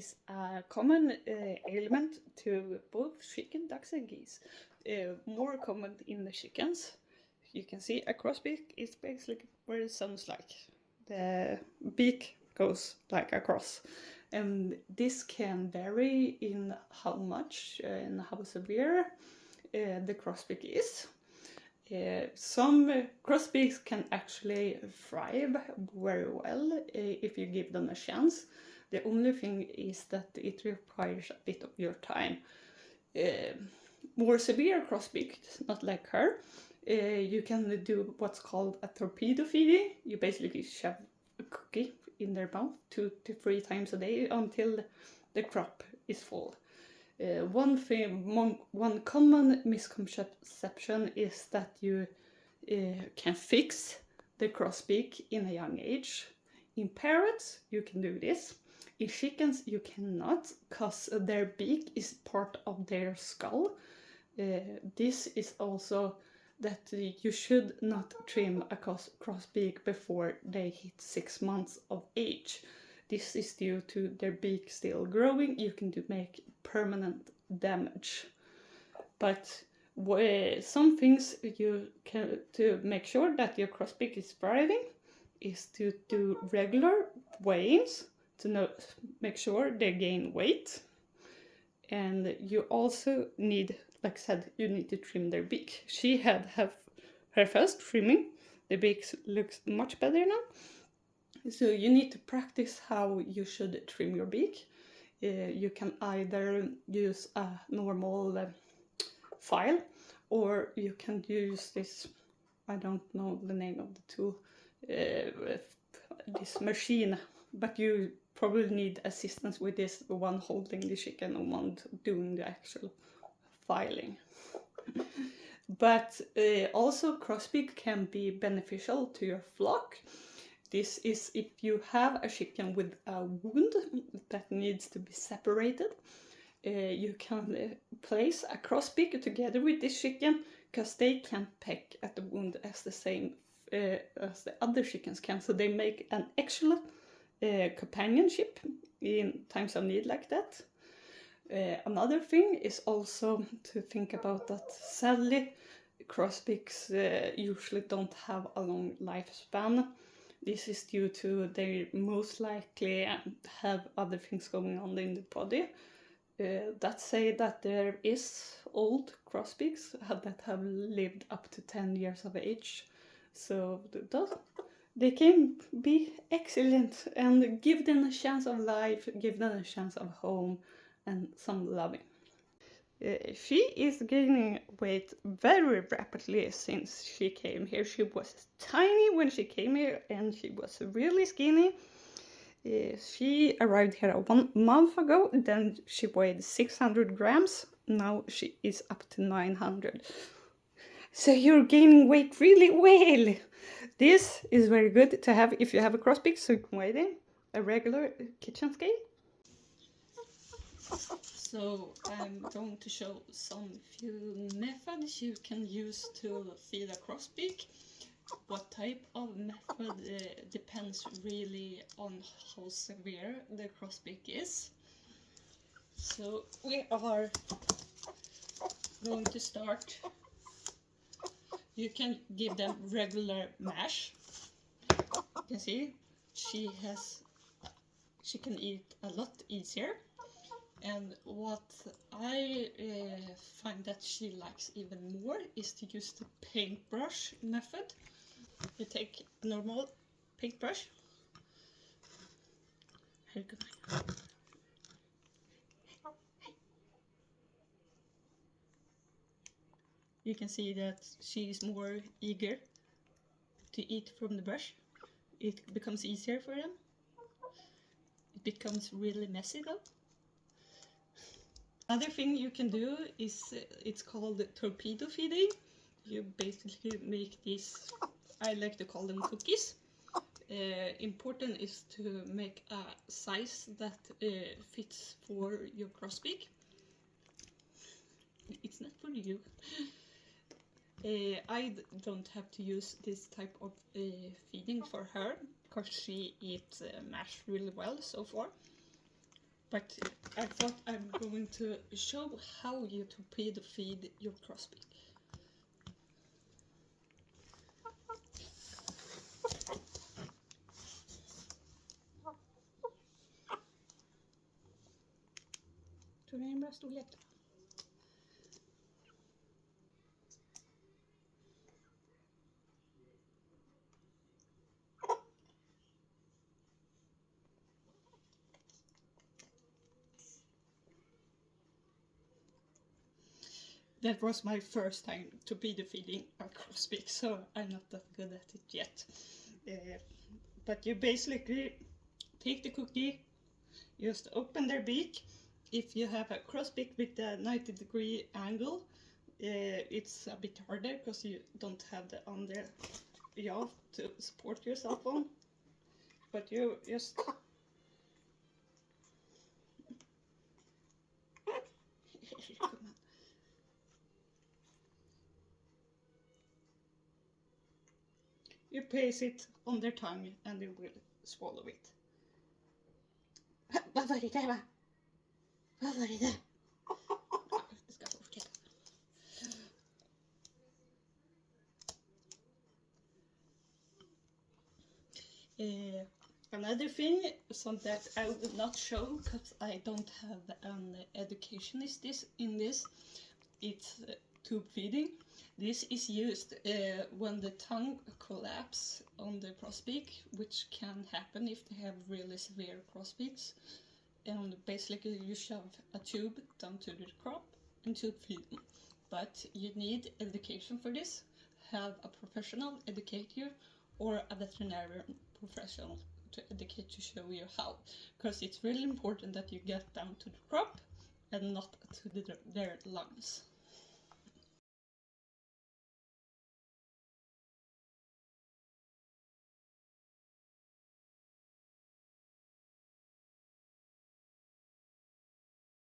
is a common ailment to both chicken, ducks, and geese. More common in the chickens. You can see a crossbeak is basically what it sounds like. The beak goes like across, and this can vary in how much and how severe the crossbeak is. Some crossbeaks can actually thrive very well if you give them a chance. The only thing is that it requires a bit of your time. More severe crossbeaks, not like her, you can do what's called a torpedo feeding. You basically shove a cookie in their mouth 2 to 3 times a day until the crop is full. One common misconception is that you can fix the crossbeak in a young age. In parrots, you can do this. In chickens, you cannot, because their beak is part of their skull. This is also that you should not trim a crossbeak before they hit 6 months of age. This is due to their beak still growing. You can make permanent damage. But some things you can to make sure that your crossbeak is thriving is to do regular weigh-ins to make sure they gain weight. And you also need, like I said, you need to trim their beak. She had her first trimming. The beak looks much better now. So you need to practice how you should trim your beak. You can either use a normal file, or you can use this, I don't know the name of the tool, this machine, but you probably need assistance with this, one holding the chicken and one doing the actual filing. But also crossbeak can be beneficial to your flock. This is if you have a chicken with a wound that needs to be separated. You can place a crossbeak together with this chicken, because they can peck at the wound as the same as the other chickens can. So they make an excellent companionship in times of need like that. Another thing is also to think about that sadly crossbeaks usually don't have a long lifespan. This is due to they most likely have other things going on in the body. That say that there is old crossbeaks that have lived up to 10 years of age. So they can be excellent, and give them a chance of life, give them a chance of home and some loving. She is gaining weight very rapidly since she came here. She was tiny when she came here and she was really skinny. She arrived here 1 month ago, then she weighed 600 grams. Now she is up to 900. So you're gaining weight really well. This is very good to have if you have a crossbeak, so you can weigh in a regular kitchen scale. So I'm going to show some few methods you can use to feed a crossbeak. What type of method depends really on how severe the crossbeak is. So we are going to start. You can give them regular mash. You can see she can eat a lot easier. And what I find that she likes even more is to use the paintbrush method. You take a normal paintbrush. You can see that she is more eager to eat from the brush. It becomes easier for them. It becomes really messy though. Another thing you can do is, it's called torpedo feeding. You basically make these, I like to call them cookies. Important is to make a size that fits for your crossbeak. It's not for you. I don't have to use this type of feeding for her, because she eats mash really well so far. But I thought I'm going to show how you torpedo feed your crossbeak. Tror du den bra storlek? That was my first time torpedo feeding a crossbeak, so I'm not that good at it yet. But you basically take the cookie, just open their beak. If you have a crossbeak with a 90-degree angle, it's a bit harder because you don't have the under jaw to support yourself on. But you just you place it on their tongue and they will swallow it. Vad var det där va? Vad var det där? Vi ska fortsätta. Another thing, so that I will not show because I don't have an educationist in this, it's tube feeding. This is used when the tongue collapses on the crossbeak, which can happen if they have really severe crossbeaks. And basically you shove a tube down to the crop and tube feed them. But you need education for this. Have a professional educate you or a veterinarian professional to educate to show you how. Because it's really important that you get down to the crop and not to their lungs.